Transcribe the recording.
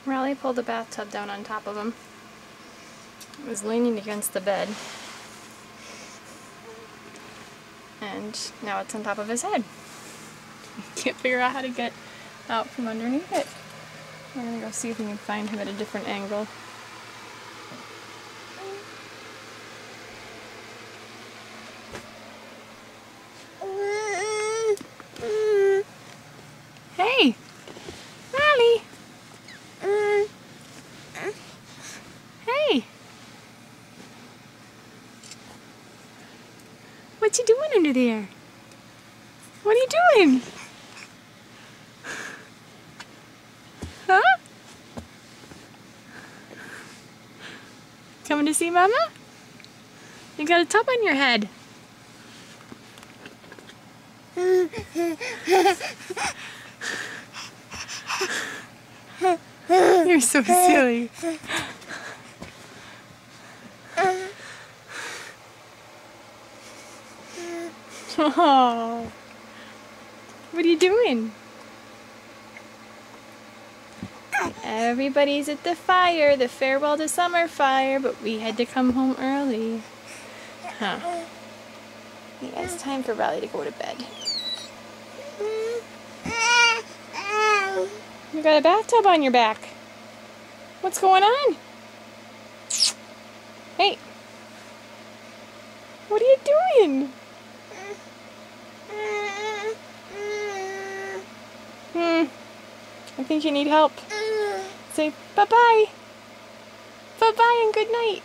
Riley pulled the bathtub down on top of him. It was leaning against the bed. And now it's on top of his head. Can't figure out how to get out from underneath it. We're gonna go see if we can find him at a different angle. Hey! Riley! Hey! What you doing under there? What are you doing? Huh? Coming to see Mama? You got a tub on your head. You're so silly. Oh, what are you doing? Everybody's at the fire, the farewell to summer fire, but we had to come home early. Huh. Yeah, it's time for Riley to go to bed. You got a bathtub on your back. What's going on? Hey. What are you doing? I think you need help. Say bye-bye. Bye-bye and good night.